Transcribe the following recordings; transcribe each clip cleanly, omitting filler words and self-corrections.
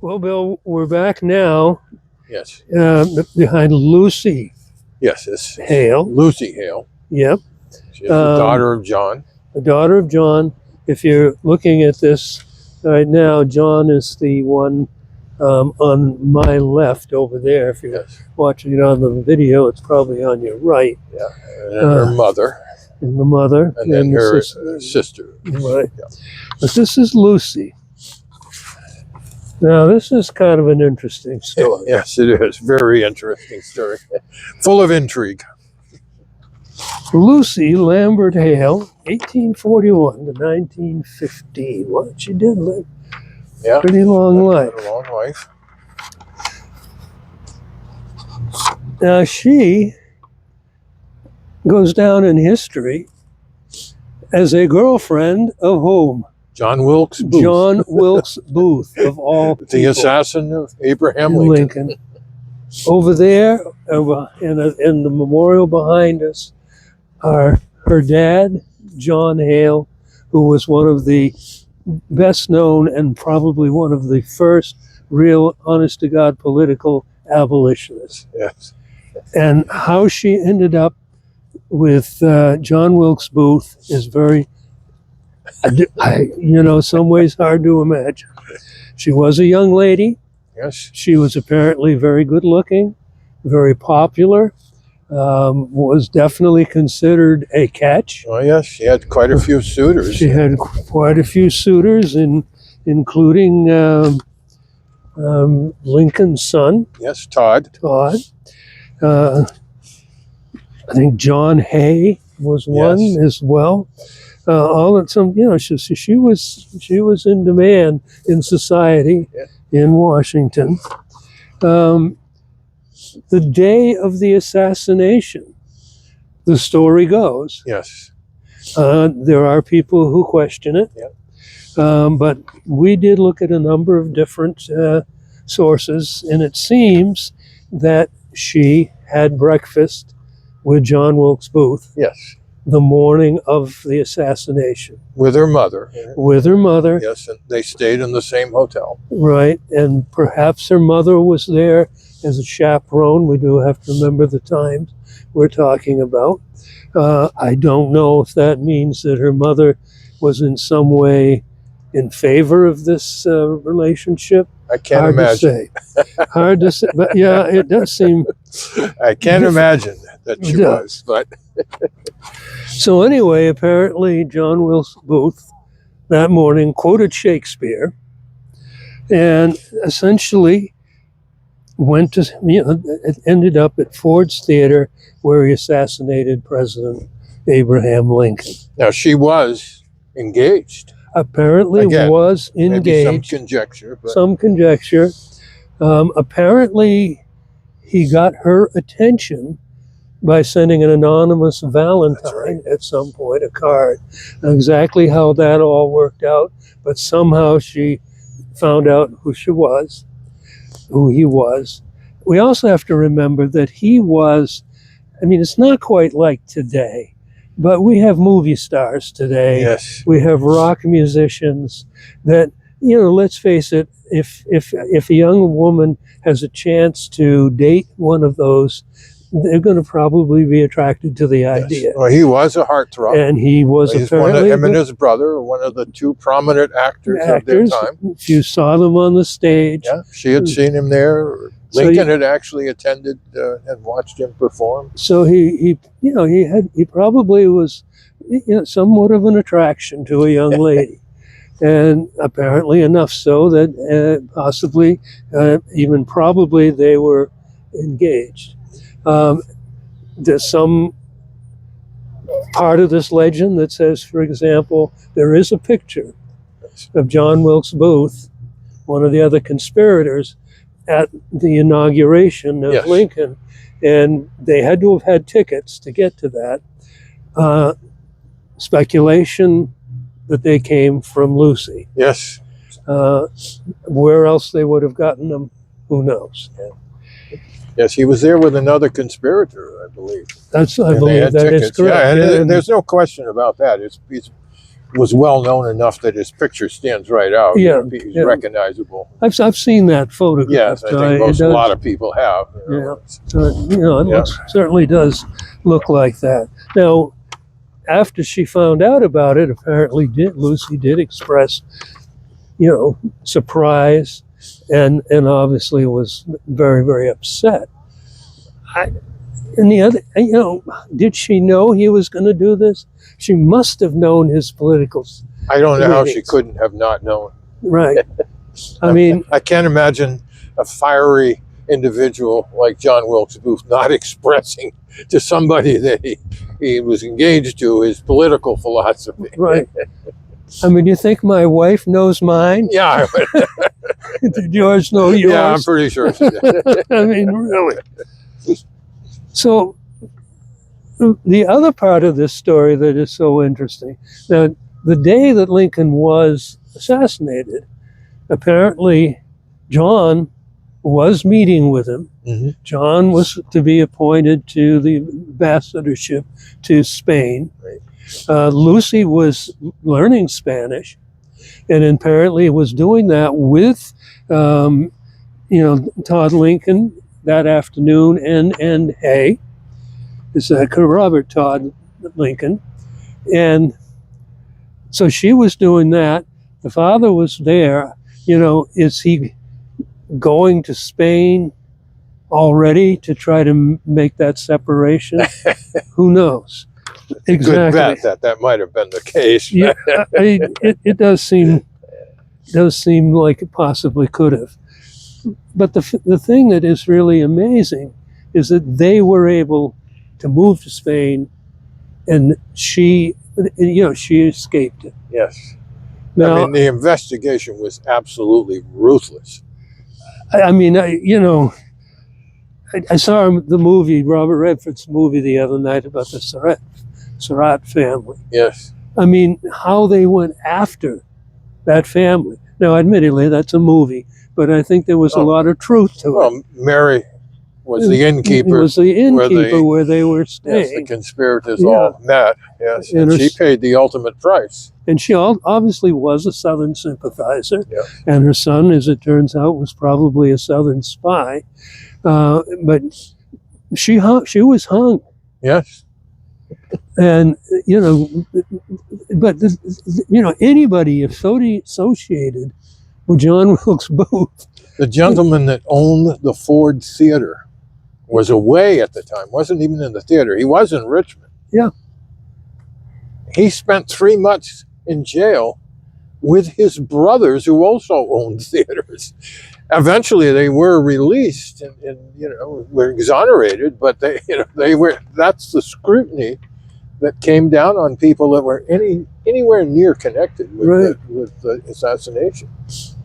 Well, Bill, we're back now Yes. behind Lucy Yes, it's Hale. Lucy Hale. Yep. She's the daughter of John. The daughter of John. If you're looking at this right now, John is the one on my left over there. If you're watching it on the video, it's probably on your right. Yeah. And then her mother. And the mother. And then her sister. Right. Yeah. But this is Lucy. Now, this is kind of an interesting story. Yes, it is. Very interesting story. Full of intrigue. Lucy Lambert Hale, 1841 to 1915. Well, she did live a pretty long life. A long life. Now, she goes down in history as a girlfriend of whom? John Wilkes Booth. John Wilkes Booth, of all people. The assassin of Abraham Lincoln. Over there, in the memorial behind us, are her dad, John Hale, who was one of the best known and probably one of the first real, honest-to-God political abolitionists. Yes. And how she ended up with John Wilkes Booth is very, some ways hard to imagine. She was a young lady. Yes. She was apparently very good looking, very popular, was definitely considered a catch. Oh, yes. She had quite a few suitors. She had quite a few suitors, including Lincoln's son. Yes, Todd. I think John Hay was one as well. All at some, she was in demand in society in Washington. The day of the assassination, the story goes. Yes. There are people who question it. But we did look at a number of different sources, and it seems that she had breakfast with John Wilkes Booth. Yes. The morning of the assassination. With her mother. With her mother. Yes, and they stayed in the same hotel. Right, and perhaps her mother was there as a chaperone. We do have to remember the times we're talking about. I don't know if that means that her mother was in some way in favor of this relationship. I can't imagine. Hard to say, but yeah, it does seem. I can't imagine that she was, but. So anyway, apparently John Wilkes Booth that morning quoted Shakespeare and essentially it ended up at Ford's Theater where he assassinated President Abraham Lincoln. Now, she was engaged. Apparently was engaged. Maybe some conjecture. But. Some conjecture. Apparently he got her attention by sending an anonymous Valentine at some point, a card. Exactly how that all worked out, but somehow she found out who he was. We also have to remember that he was, it's not quite like today, but we have movie stars today. Yes. We have rock musicians that, let's face it, if a young woman has a chance to date one of those, they're going to probably be attracted to the idea. Well, he was a heartthrob. And he was apparently... him and his brother, one of the two prominent actors of their time. If you saw them on the stage. Yeah, she had seen him there. Lincoln had actually attended and watched him perform. So he probably was somewhat of an attraction to a young lady. And apparently enough so that possibly, even probably, they were engaged. There's some part of this legend that says, for example, there is a picture of John Wilkes Booth, one of the other conspirators, at the inauguration of Lincoln, and they had to have had tickets to get to that. Speculation that they came from Lucy. Yes. Where else they would have gotten them, who knows? Yes, he was there with another conspirator, I believe. I believe that is correct. Yeah, and there's no question about that. was well known enough that his picture stands right out. Yeah, He's yeah. recognizable. I've seen that photograph. Yes, I think a lot of people have. Yeah, it Yeah. certainly does look like that. Now, after she found out about it, apparently Lucy did express, surprise, and obviously was very, very upset. And the other, did she know he was going to do this? She must have known his political. I don't know how she leanings. couldn't have not known. Right. I mean, I can't imagine a fiery individual like John Wilkes Booth not expressing to somebody that he was engaged to his political philosophy. right. I mean, you think my wife knows mine? Yeah, Did yours know yours? yeah, I'm pretty sure she did. I mean, really. So the other part of this story that is so interesting, that the day that Lincoln was assassinated, apparently John was meeting with him. Mm-hmm. John was to be appointed to the ambassadorship to Spain. Right. Lucy was learning Spanish, and apparently was doing that with, Todd Lincoln that afternoon, and Hay, is Robert Todd Lincoln, and so she was doing that. The father was there. Is he going to Spain already to try to make that separation? Who knows? Good bet that might have been the case. Yeah, it does seem like it possibly could have. But the thing that is really amazing is that they were able to move to Spain, and she escaped it. Yes. Now, I mean, the investigation was absolutely ruthless. I saw the movie, Robert Redford's movie, the other night about the Surratt family. Yes. I mean, how they went after that family. Now, admittedly, that's a movie, but I think there was a lot of truth to it. Well, Mary was the innkeeper. It was the innkeeper where they were staying. Yes, the conspirators all met. Yes, and she paid the ultimate price. And she obviously was a Southern sympathizer. Yeah. And her son, as it turns out, was probably a Southern spy. But she was hung. Yes. And, but, anybody associated with John Wilkes Booth. The gentleman that owned the Ford Theater was away at the time, wasn't even in the theater. He was in Richmond. Yeah. He spent 3 months in jail with his brothers who also owned theaters. Eventually they were released and were exonerated, but that's the scrutiny that came down on people that were anywhere near connected with the assassination.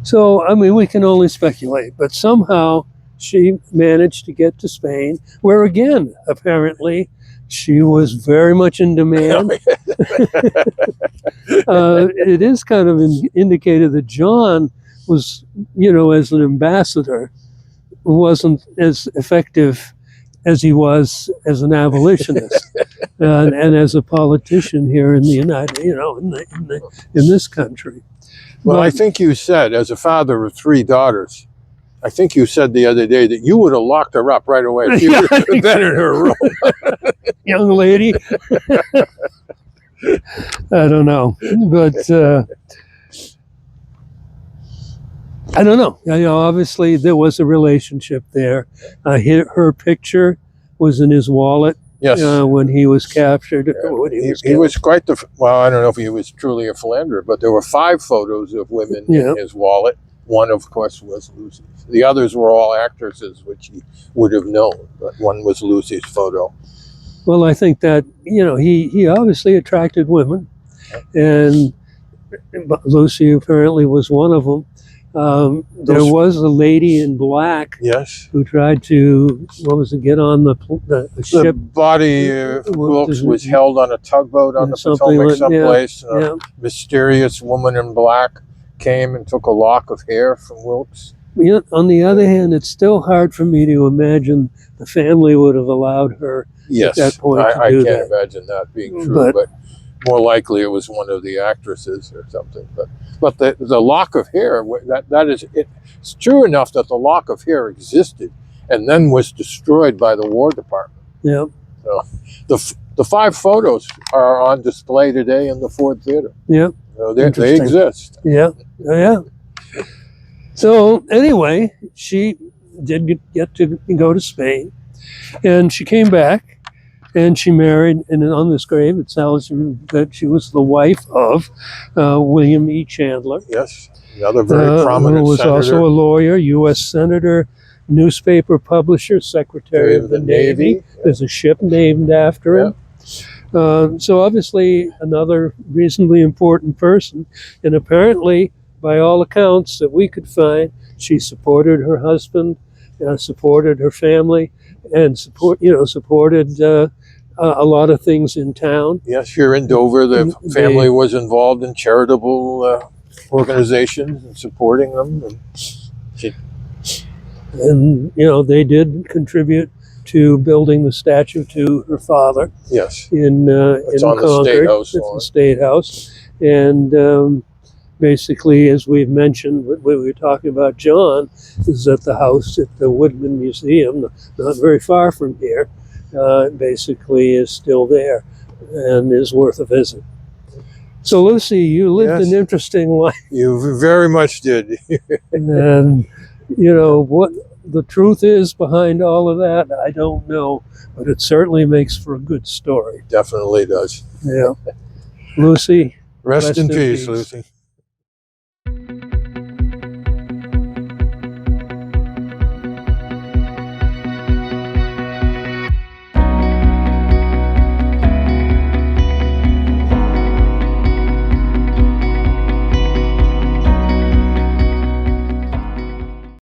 So, I mean, we can only speculate, but somehow she managed to get to Spain, where again, apparently, she was very much in demand. It is kind of indicated that John was, as an ambassador, wasn't as effective as he was as an abolitionist and as a politician here in the United, in this country. Well, I think you said, as a father of 3 daughters, I think you said the other day that you would have locked her up right away if you would have been in her room. Young lady. I don't know. But I don't know. Obviously, there was a relationship there. Her picture was in his wallet. Yes. When he was captured. He was quite I don't know if he was truly a philanderer, but there were 5 photos of women in his wallet. One, of course, was Lucy's. The others were all actresses, which he would have known, but one was Lucy's photo. Well, I think that, he obviously attracted women, and Lucy apparently was one of them. There was a lady in black, yes, who tried to, get on the ship. The body of Wilkes was held on a tugboat on the Potomac someplace. A mysterious woman in black came and took a lock of hair from Wilkes. On the other hand, it's still hard for me to imagine the family would have allowed her at that point I can't imagine that being true. But More likely, it was one of the actresses or something. But the lock of hair, that is, it's true enough that the lock of hair existed and then was destroyed by the War Department. Yeah. So the 5 photos are on display today in the Ford Theater. Yeah. So they exist. Yeah. Yeah. So anyway, she did get to go to Spain, and she came back, and she married. And on this grave, it tells you that she was the wife of William E. Chandler. Yes, another very prominent who was senator. also a lawyer, U.S. senator, newspaper publisher, secretary of the Navy. There's a ship named after him. So obviously another reasonably important person, and apparently, by all accounts that we could find, she supported her husband, supported her family, and supported a lot of things in town. Yes, here in Dover, the family was involved in charitable organizations and supporting them. And they did contribute to building the statue to her father. Yes, in on Concord. the State House. It's the State House, and basically, as we've mentioned, when we were talking about John, is that the house at the Woodman Museum, not very far from here, basically is still there and is worth a visit. So, Lucy, you lived an interesting life. You very much did. And, what the truth is behind all of that, I don't know, but it certainly makes for a good story. Definitely does. Yeah. Lucy, Rest in peace, Lucy.